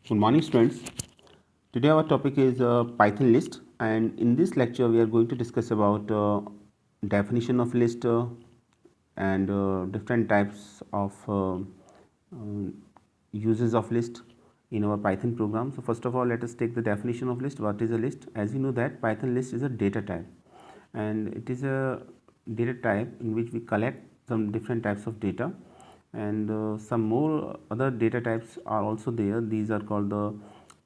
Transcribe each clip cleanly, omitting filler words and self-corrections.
Good morning, students. Today our topic is Python list, and in this lecture we are going to discuss about definition of list and different types of uses of list in our Python program. So first of all, let us take the definition of list. What is a list? As you know that Python list is a data type, and it is a data type in which we collect some different types of data, and some more other data types are also there. These are called the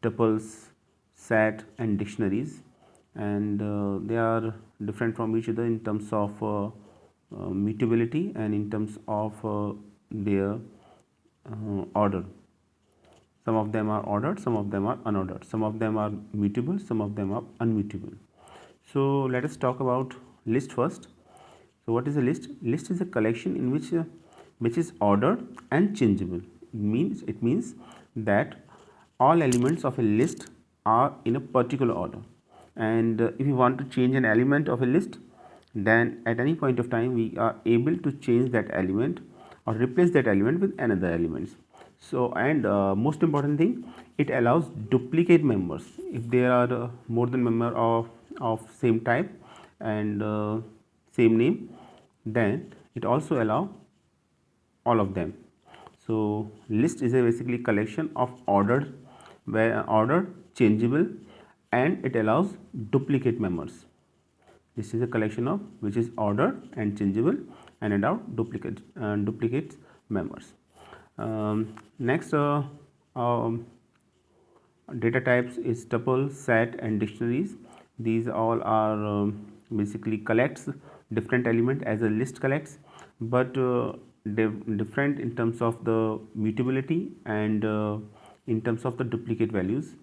tuples, set and dictionaries, and they are different from each other in terms of mutability and in terms of their order. Some of them are ordered, some of them are unordered, some of them are mutable, some of them are unmutable. So let us talk about list first. So what is a list? List is a collection in which is ordered and changeable. It means that all elements of a list are in a particular order, and if you want to change an element of a list, then at any point of time we are able to change that element or replace that element with another elements. So, and most important thing, it allows duplicate members. If there are more than member of same type and same name, then it also allow all of them. So list is a basically collection of ordered, changeable, and it allows duplicate members. This is a collection of which is ordered and changeable and allow duplicates members. Next data types is tuple, set and dictionaries. These all are basically collects different element as a list collects, but different in terms of the mutability and in terms of the duplicate values,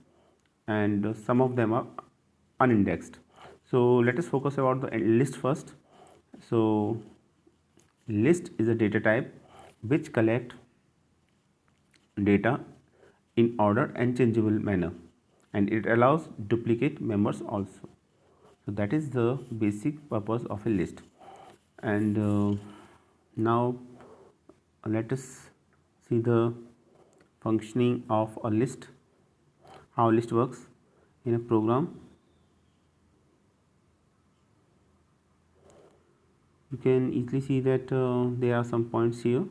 and some of them are unindexed. So let us focus about the list first. So list is a data type which collect data in order and changeable manner, and it allows duplicate members also. So that is the basic purpose of a list. And now let us see the functioning of a list, how list works in a program. You can easily see that there are some points here,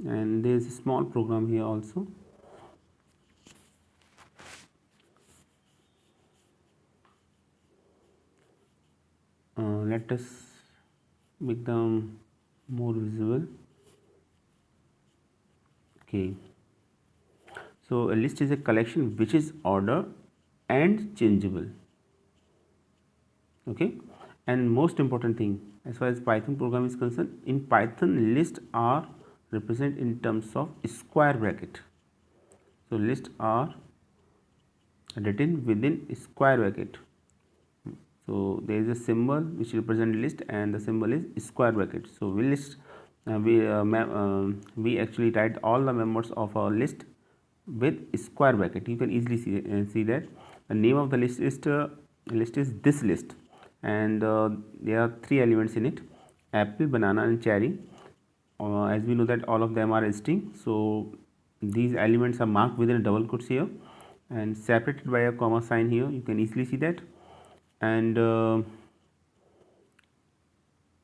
and there is a small program here also. Let us make them more visible. Okay, so a list is a collection which is ordered and changeable. Okay, and most important thing as far as Python program is concerned, in Python lists are represented in terms of square bracket. So lists are written within square bracket. So there is a symbol which represents list, and the symbol is square bracket. So we actually write all the members of our list with square bracket. You can easily see that the name of the list is this list, and there are three elements in it: apple, banana and cherry. As we know that all of them are string, so these elements are marked within a double quotes here and separated by a comma sign here. You can easily see that. And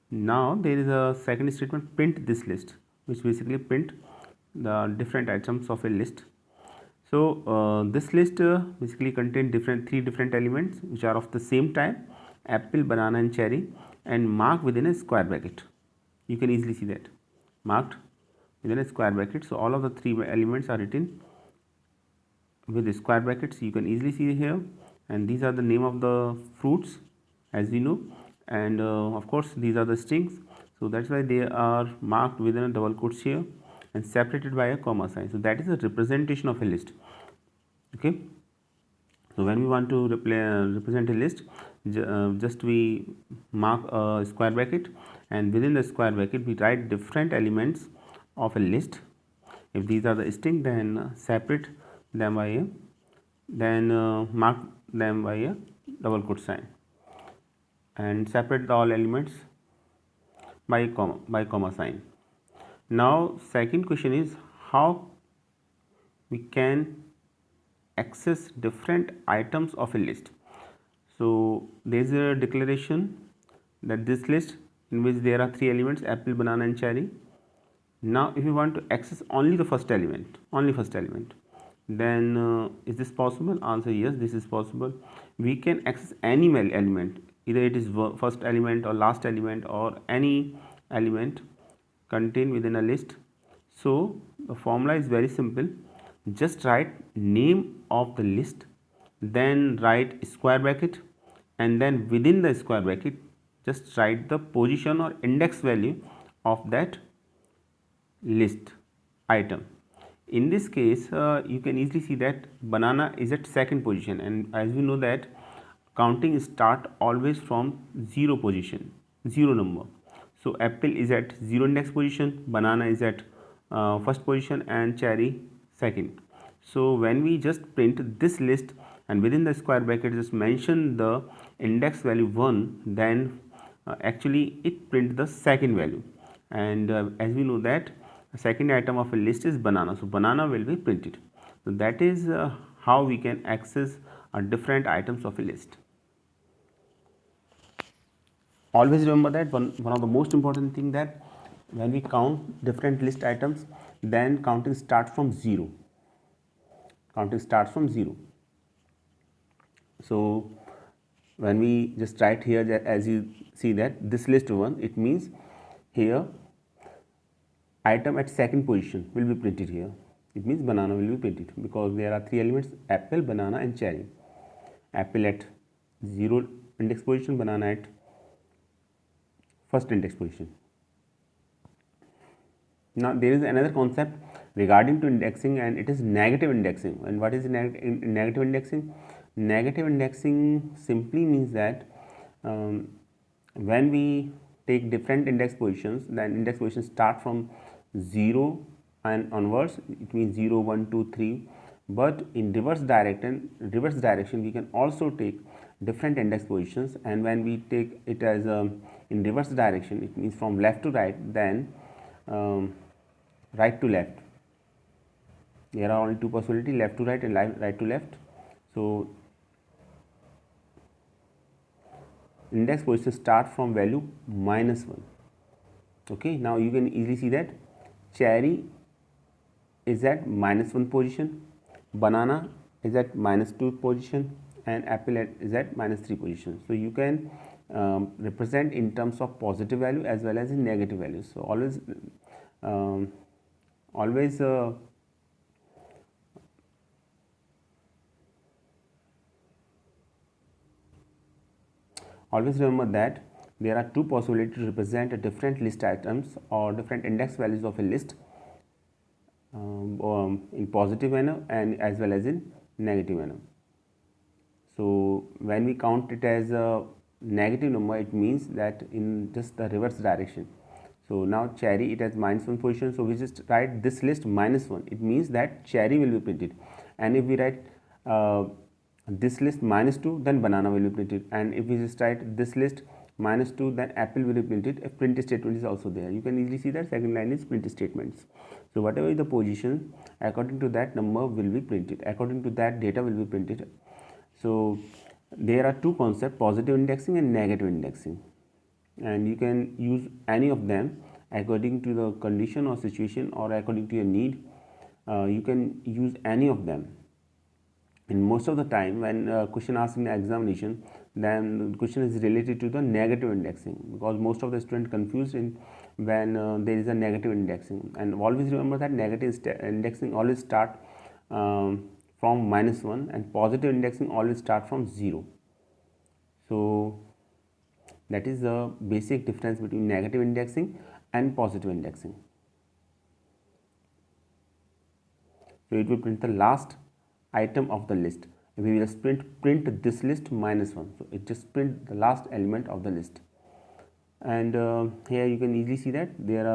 now there is a second statement, print this list, which basically print the different items of a list. So this list basically contains three different elements which are of the same type: apple, banana and cherry, and marked within a square bracket. You can easily see that marked within a square bracket. So all of the three elements are written with the square brackets. You can easily see here, and these are the name of the fruits, as we know, and of course these are the strings. So that's why they are marked within a double quotes here and separated by a comma sign. So that is a representation of a list. Okay, so when we want to represent a list, just we mark a square bracket, and within the square bracket we write different elements of a list. If these are the string, then separate them by a, then mark them by a double quote sign, and separate all elements by comma sign. Now second question is, how we can access different items of a list. So there is a declaration that this list in which there are 3 elements, apple, banana and cherry. Now if you want to access only the first element, then is this possible? Answer: yes, this is possible. We can access any element, either it is first element or last element or any element contained within a list. So the formula is very simple. Just write name of the list, then write square bracket, and then within the square bracket just write the position or index value of that list item. In this case, you can easily see that banana is at second position, and as we know that counting start always from 0 position, 0 number. So apple is at 0 index position, banana is at first position and cherry second. So when we just print this list and within the square bracket just mention the index value 1, then actually it print the second value. And as we know that the second item of a list is banana, so banana will be printed. So that is how we can access different items of a list. Always remember that one of the most important thing, that when we count different list items, then counting starts from 0. So when we just write here, as you see that this list 1, it means here item at second position will be printed here. It means banana will be printed because there are 3 elements: apple, banana and cherry. Apple at 0 index position, banana at first index position. Now there is another concept regarding to indexing, and it is negative indexing. And what is negative indexing? Negative indexing simply means that when we take different index positions, then index positions start from 0 and onwards. It means 0, 1, 2, 3. But in reverse direction we can also take different index positions, and when we take it as in reverse direction, it means from left to right, then right to left. There are only 2 possibilities, left to right and right to left. So index position start from value -1. Okay, now you can easily see that cherry is at -1 position, banana is at -2 position, and apple is at -3 position. So you can represent in terms of positive value as well as in negative value. So always always remember that there are 2 possibilities to represent a different list items or different index values of a list in positive manner and as well as in negative manner. So when we count it as a negative number, it means that in just the reverse direction. So now cherry, it has -1 position, so we just write this list -1. It means that cherry will be printed. And if we write this list -2, then banana will be printed. And if we just write this list -2, then apple will be printed. A print statement is also there. You can easily see that second line is print statements. So whatever is the position, according to that number will be printed, according to that data will be printed. So there are 2 concepts, positive indexing and negative indexing, and you can use any of them according to the condition or situation or according to your need. You can use any of them. And most of the time when question asked in the examination, then the question is related to the negative indexing, because most of the students confused in when there is a negative indexing. And always remember that negative indexing always start from -1 and positive indexing always start from 0. So that is the basic difference between negative indexing and positive indexing. So it will print the last item of the list. We will just print this list -1. So it just print the last element of the list. And here you can easily see that there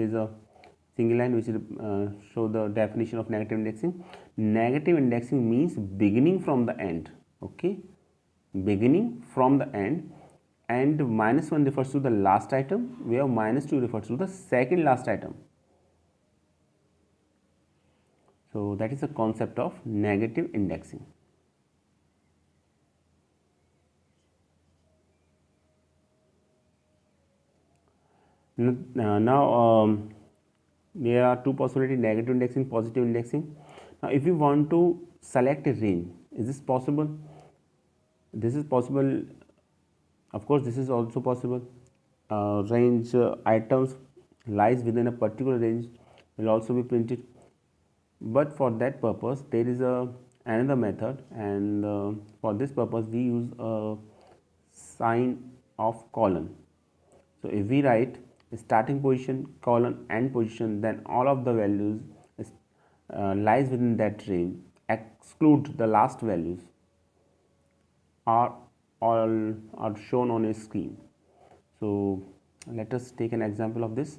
is a single line which show the definition of negative indexing. Negative indexing means beginning from the end. Okay, beginning from the end, and -1 refers to the last item, where -2 refers to the second last item. So that is the concept of negative indexing. Now there are two possibilities: negative indexing, positive indexing. Now if you want to select a range, is this possible? This is possible. Of course, this is also possible. Range items lies within a particular range will also be printed, but for that purpose there is another method, and for this purpose we use a sign of colon. So if we write starting position colon end position, then all of the values lies within that range, exclude the last values, are all are shown on a screen. So let us take an example of this.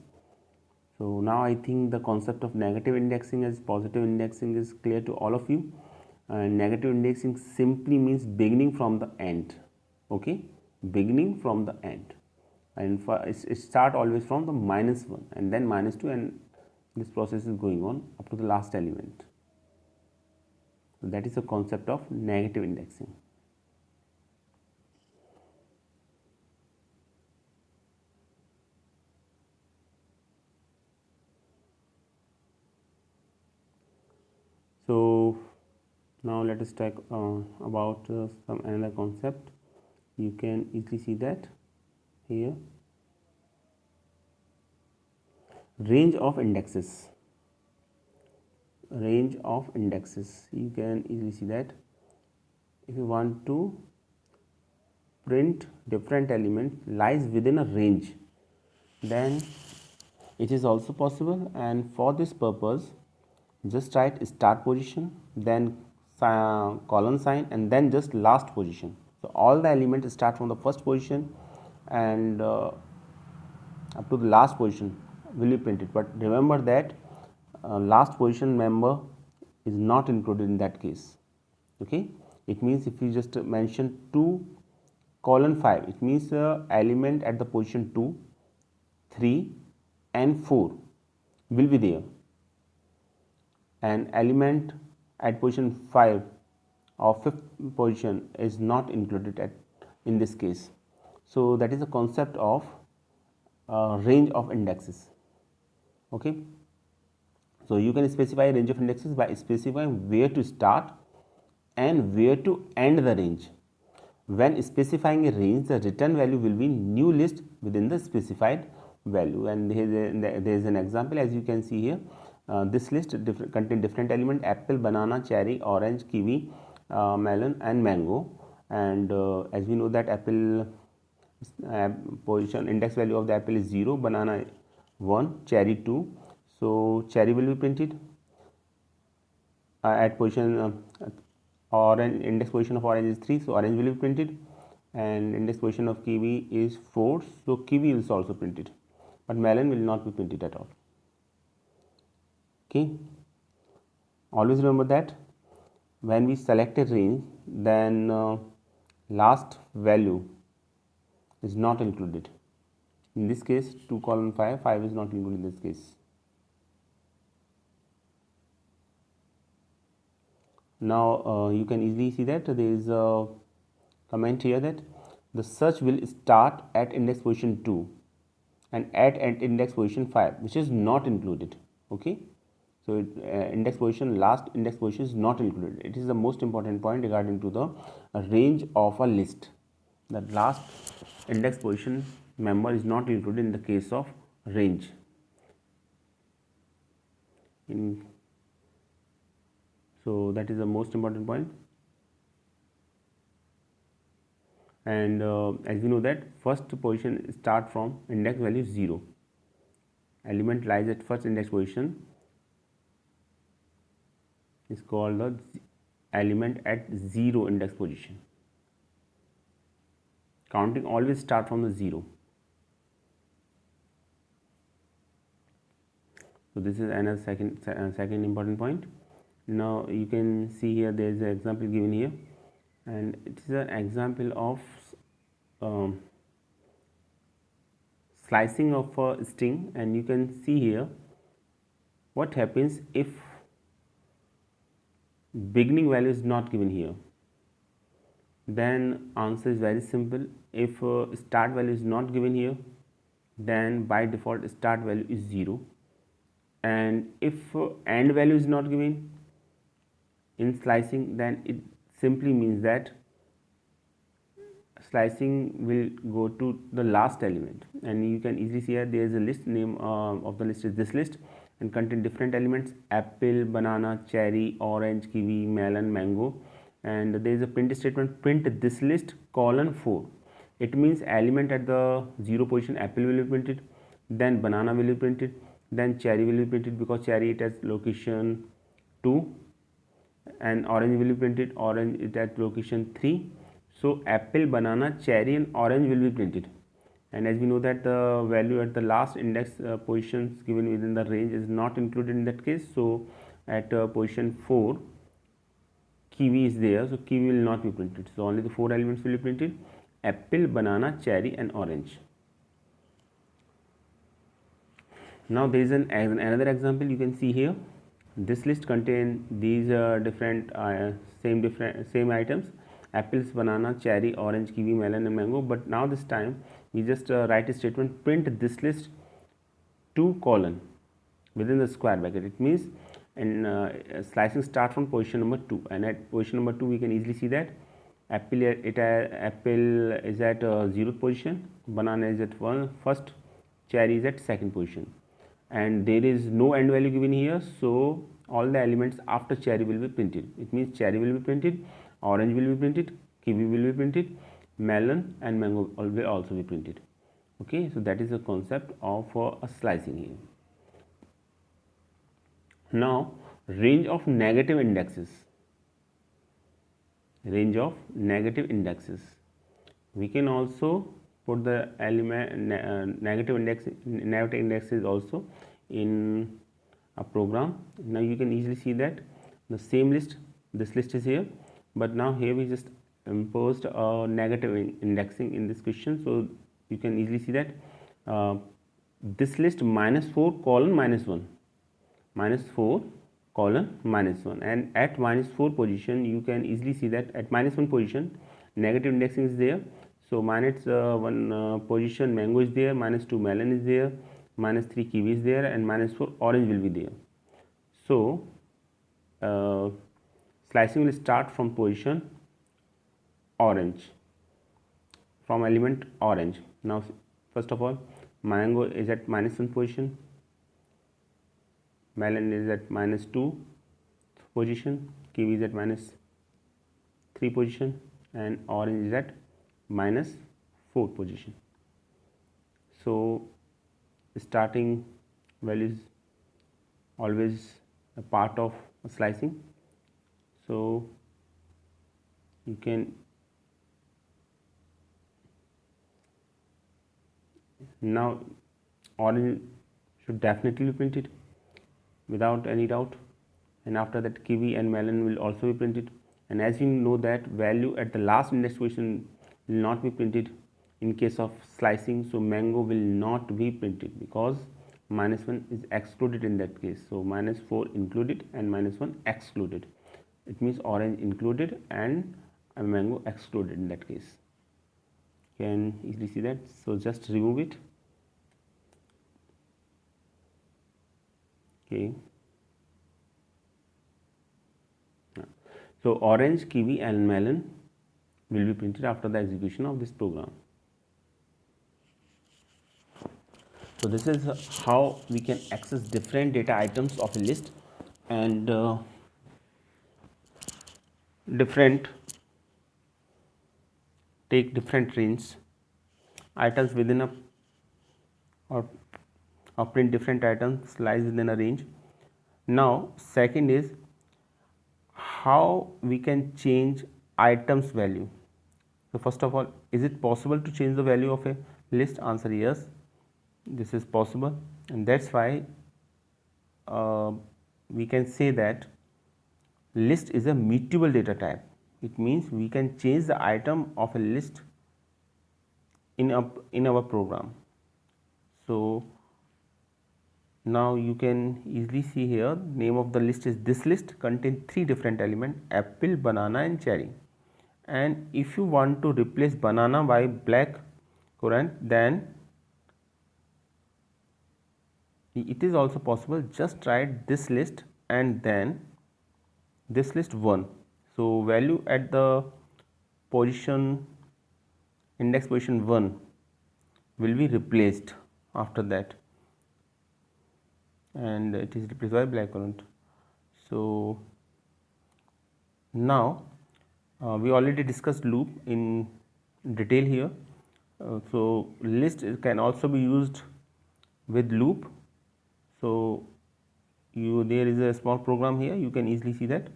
So now I think the concept of negative indexing as positive indexing is clear to all of you. Negative indexing simply means beginning from the end. Okay, beginning from the end, and it start always from the -1 and then -2, and this process is going on up to the last element. So that is the concept of negative indexing. So now let us talk about some another concept. You can easily see that here, range of indexes. Range of indexes, you can easily see that if you want to print different element lies within a range, then it is also possible. And for this purpose just write start position, then colon sign, and then just last position. So all the elements start from the first position and up to the last position will be printed, but remember that last position member is not included in that case. Okay, it means if you just mention 2 colon 5, it means element at the position 2, 3 and 4 will be there, and element at position 5 or 5th position is not included in this case. So that is the concept of range of indexes. Okay, so you can specify a range of indexes by specifying where to start and where to end the range. When specifying a range, the return value will be new list within the specified value, and there is an example as you can see here. This list contain different element: apple, banana, cherry, orange, kiwi, melon and mango. And as we know that apple position index value of the apple is 0, banana 1, cherry 2. So cherry will be printed at position orange. Index position of orange is 3, so orange will be printed, and index position of kiwi is 4, so kiwi is also printed, but melon will not be printed at all. Okay, always remember that when we select a range, then last value is not included. In this case 2 colon 5, 5 is not included in this case. Now you can easily see that there is a comment here that the search will start at index position 2 and at index position 5, which is not included. Okay, so index position, last index position is not included. It is the most important point regarding to the range of a list, that last index position member is not included in the case of range. So that is the most important point. And as we know that first position start from index value 0, element lies at first index position is called the element at 0 index position. Counting always start from the 0. So this is another second important point. Now you can see here there is an example given here, and it is an example of slicing of a string. And you can see here what happens if beginning value is not given here, then answer is very simple. If start value is not given here, then by default start value is 0, and if end value is not given in slicing, then it simply means that slicing will go to the last element. And you can easily see here there is a list, name of the list is this list, and contain different elements: apple, banana, cherry, orange, kiwi, melon, mango. And there is a print statement: print this list colon 4. It means element at the 0 position, apple will be printed, then banana will be printed, then cherry will be printed because cherry it has location 2, and orange will be printed, orange is at location 3. So apple, banana, cherry and orange will be printed. And as we know that the value at the last index positions given within the range is not included in that case. So at position 4 kiwi is there, so kiwi will not be printed, so only the 4 elements will be printed: apple, banana, cherry and orange. Now there is another example you can see here. This list contain these different same items: apples, banana, cherry, orange, kiwi, melon and mango. But now this time we just write a statement: print this list 2 colon within the square bracket. It means in slicing start from position number 2, and at position number 2 we can easily see that apple is at 0th position, banana is at first, cherry is at 2nd position, and there is no end value given here, so all the elements after cherry will be printed. It means cherry will be printed, orange will be printed, kiwi will be printed, melon and mango will also be printed. Okay, so that is the concept of a slicing here. Now range of negative indexes. Range of negative indexes. We can also put the element negative indexes also in a program. Now you can easily see that the same list, this list is here, but now here we just imposed a negative indexing in this question. So you can easily see that this list -4 colon -1, -4 colon -1, and at -4 position you can easily see that at -1 position negative indexing is there. So -1 position mango is there, -2 melon is there, -3 kiwi is there, and -4 orange will be there. So slicing will start from position orange, from element orange. Now first of all mango is at -1 position, melon is at -2 position, kiwi is at -3 position, and orange is at -4 position. So starting value is always a part of slicing. So you can now orange should definitely be printed without any doubt, and after that kiwi and melon will also be printed. And as you know that value at the last index position will not be printed in case of slicing, so mango will not be printed because -1 is excluded in that case. So -4 included and -1 excluded. It means orange included and mango excluded in that case. You can easily see that. So just remove it. Okay. So orange, kiwi and melon will be printed after the execution of this program. So this is how we can access different data items of a list and take different range items within a or print different items lies within a range. Now second is how we can change items value. So first of all, is it possible to change the value of a list? Answer yes, this is possible, and that's why we can say that list is a mutable data type. It means we can change the item of a list in our program. So now you can easily see here, name of the list is this list, contain 3 different elements, apple, banana and cherry. And if you want to replace banana by black currant, then it is also possible. Just write this list and then this list 1. So value at the position, index position 1 will be replaced after that, and it is replaced by black currant. So now we already discussed loop in detail here. So list can also be used with loop. So there is a small program here, you can easily see that.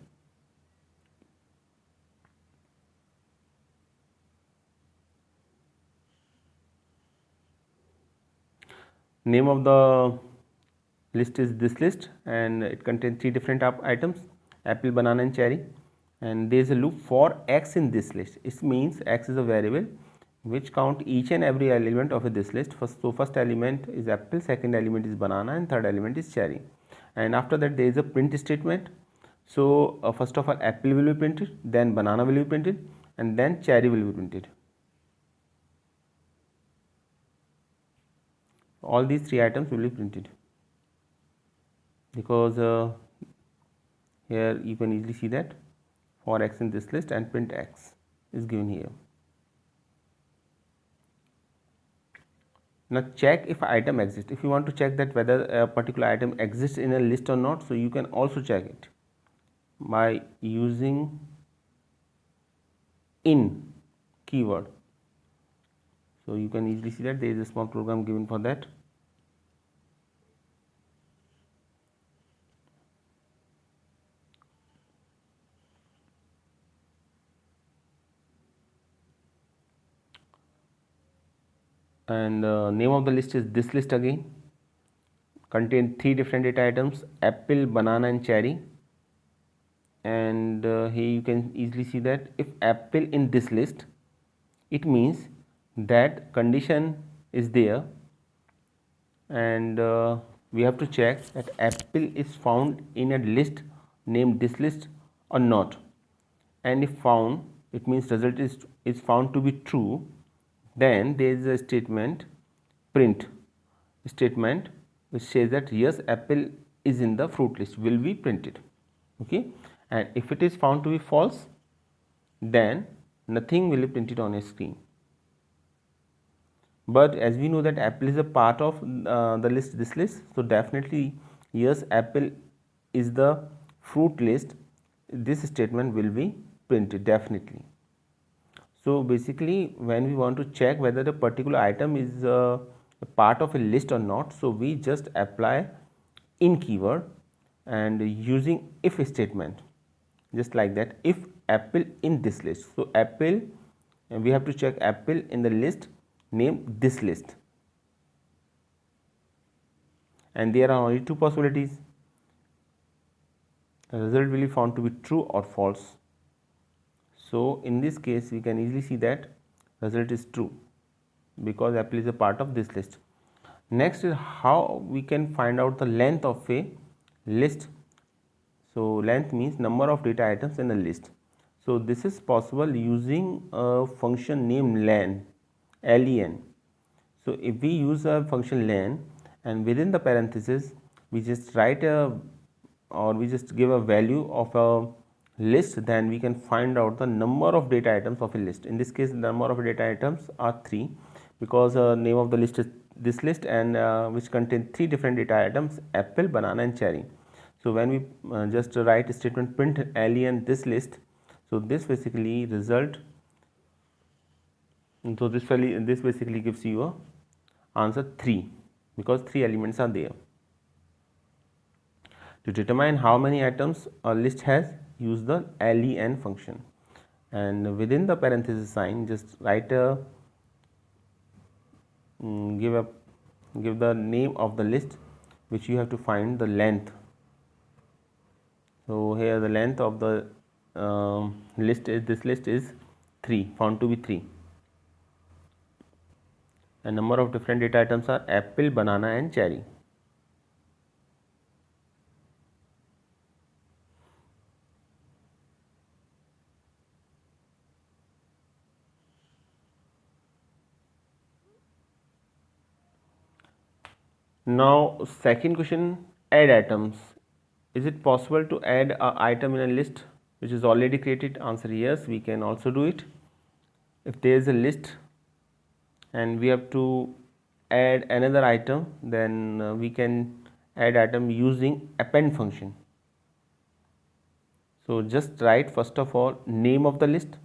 Name of the list is this list, and it contains 3 different items, apple, banana and cherry. And there is a loop for x in this list. It means x is a variable which count each and every element of this list. First element is apple, second element is banana and third element is cherry. And after that there is a print statement. So first of all apple will be printed, then banana will be printed, and then cherry will be printed. All these 3 items will be printed, because here you can easily see that for x in this list and print x is given here. Now check if item exists. If you want to check that whether a particular item exists in a list or not, so you can also check it by using in keyword. So you can easily see that there is a small program given for that. And name of the list is this list again, contain 3 different data items, apple, banana and cherry. And here you can easily see that if apple in this list, it means that condition is there, and we have to check that apple is found in a list named this list or not. And if found, it means result is found to be true. Then there is a statement, print statement, which says that yes, apple is in the fruit list, will be printed. Okay, and if it is found to be false, then nothing will be printed on a screen. But as we know that apple is a part of the list, this list, so definitely yes, apple is the fruit list, this statement will be printed definitely. So basically when we want to check whether the particular item is a part of a list or not, so we just apply in keyword and using if statement, just like that, if apple in this list. So apple, and we have to check apple in the list named this list, and there are only 2 possibilities. The result will be found to be true or false. So in this case we can easily see that result is true, because apple is a part of this list. Next is how we can find out the length of a list. So length means number of data items in a list. So this is possible using a function named len, len. So if we use a function len, and within the parenthesis we just write we just give a value of a list, then we can find out the number of data items of a list. In this case the number of data items are 3, because name of the list is this list, and which contain 3 different data items, apple, banana and cherry. So when we just write statement print len this list, so this basically result, so this basically gives you a answer 3, because 3 elements are there. To determine how many items a list has, use the len function, and within the parenthesis sign just write a give the name of the list, which you have to find the length. So here the length of the list is, this list is 3, found to be 3, and number of different data items are apple, banana and cherry. Now second question, add items. Is it possible to add an item in a list which is already created? Answer yes, we can also do it. If there is a list and we have to add another item, then we can add item using append function. So just write first of all name of the list,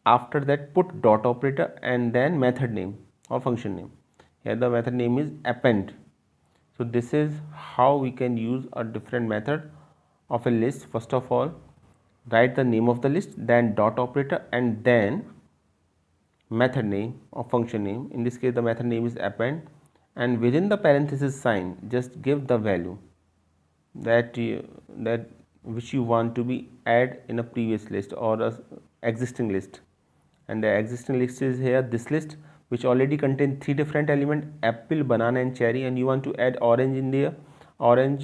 after that put dot operator and then method name or function name. Here the method name is append. So this is how we can use a different method of a list. First of all write the name of the list, then dot operator and then method name or function name. In this case the method name is append, and within the parenthesis sign just give the value that which you want to be add in a previous list or a existing list. And the existing list is here this list which already contain three different element, apple, banana and cherry, and you want to add orange in there, orange.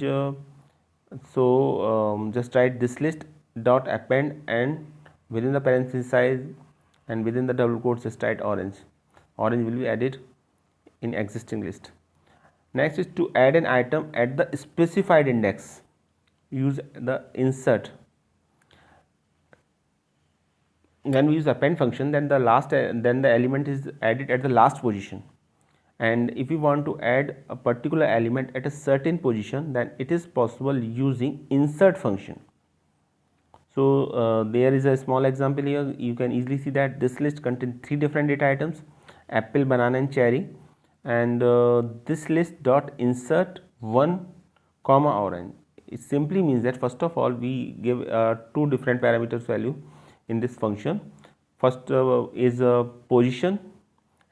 Just write this list dot append and within the parenthesis size and within the double quotes just write orange. Orange will be added in existing list. Next is to add an item at the specified index. Use the insert. When we use append function, then the element is added at the last position. And if you want to add a particular element at a certain position, then it is possible using insert function. So there is a small example here. You can easily see that this list contains three different data items, apple, banana and cherry, and this list dot insert 1 comma orange. It simply means that first of all we give two different parameters value in this function. First is position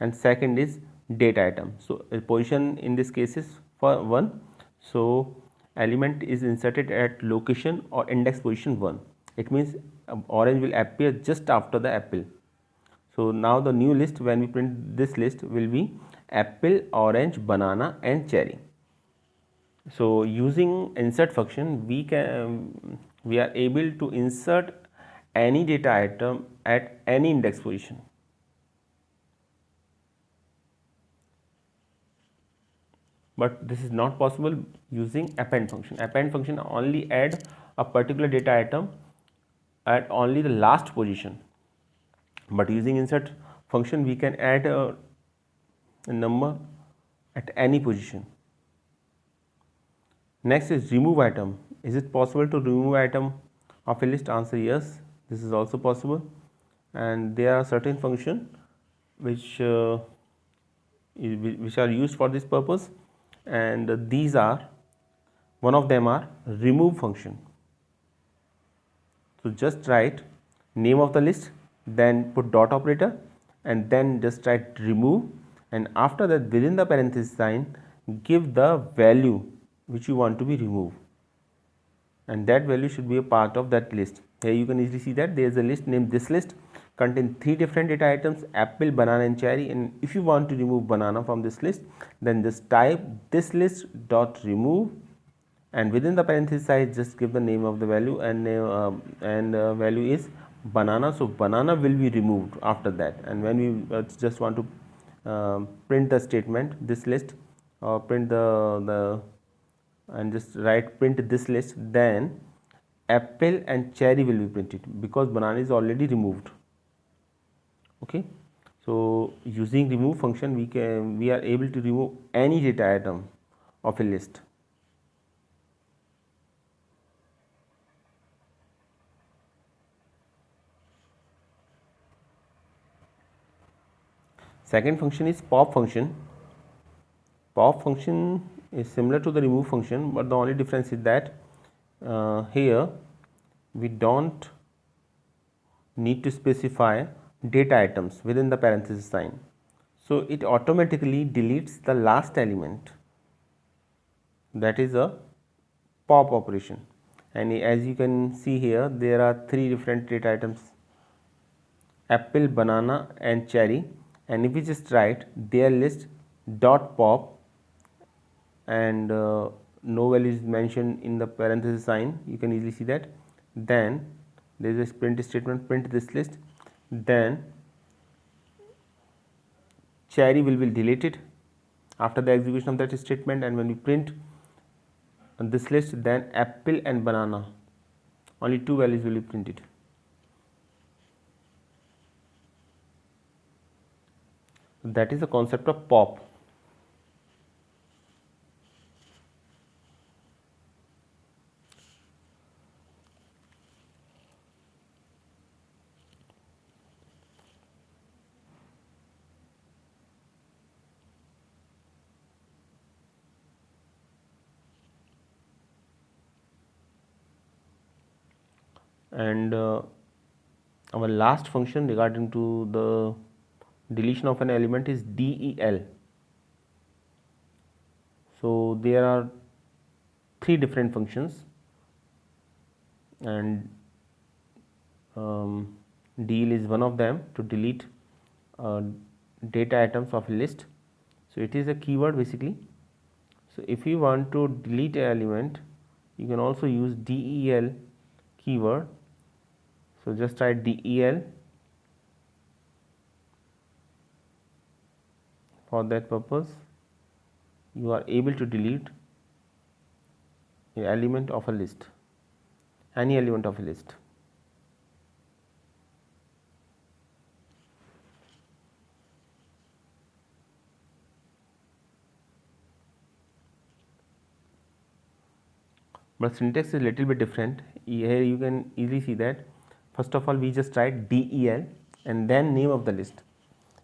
and second is data item. So position in this case is for 1, so element is inserted at location or index position 1. It means orange will appear just after the apple. So now the new list, when we print this list, will be apple, orange, banana and cherry. So using insert function we are able to insert any data item at any index position. But this is not possible using append function. Append function only add a particular data item at only the last position, but using insert function we can add a number at any position. Next is remove item. Is it possible to remove item of a list? Answer yes, this is also possible, and there are certain function which which are used for this purpose, and these are, one of them are remove function. So just write name of the list, then put dot operator and then just write remove, and after that within the parenthesis sign give the value which you want to be removed, and that value should be a part of that list. Here you can easily see that there is a list named this list contain three different data items, apple, banana and cherry, and if you want to remove banana from this list, then just type this list dot remove, and within the parenthesis size just give the name of the value, and value is banana. So banana will be removed after that, and when we just want to print the statement this list or print the and just write print this list, then apple and cherry will be printed because banana is already removed. Okay, so using remove function we are able to remove any data item of a list. Second function is pop function. Pop function is similar to the remove function, but the only difference is that here we don't need to specify data items within the parenthesis sign. So it automatically deletes the last element. That is a pop operation, and as you can see here there are three different data items, apple, banana and cherry, and if we just write their list dot pop and no value is mentioned in the parenthesis sign, you can easily see that, then there is a print statement, print this list, then cherry will be deleted after the execution of that statement, and when we print this list, then apple and banana, only two values will be printed. That is the concept of pop. And our last function regarding to the deletion of an element is del. So there are three different functions, and del is one of them to delete data items of a list. So it is a keyword basically. So if you want to delete an element, you can also use del keyword. So just write del. For that purpose, you are able to delete an element of a list, any element of a list. But syntax is a little bit different. Here you can easily see that first of all we just write del and then name of the list.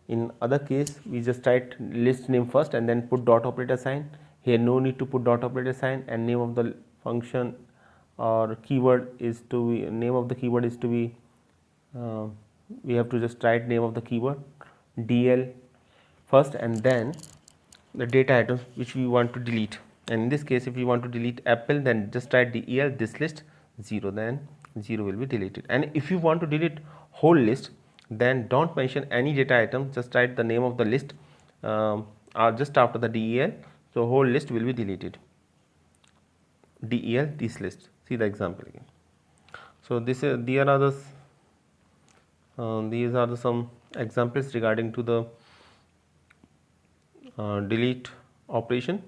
In other case we just write list name first and then put dot operator sign. Here no need to put dot operator sign, and name of the function or keyword is to be, name of the keyword is to be we have to just write name of the keyword del first and then the data items which we want to delete. And in this case, if we want to delete apple, then just write del this list 0, then 0 will be deleted. And if you want to delete whole list, then don't mention any data item, just write the name of the list just after the del, so whole list will be deleted. Del this list. See the example again. So these are the some examples regarding to the delete operation,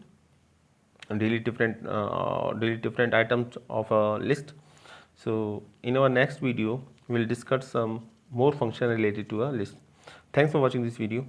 delete different items of a list. So in our next video we will discuss some more function related to a list. Thanks for watching this video.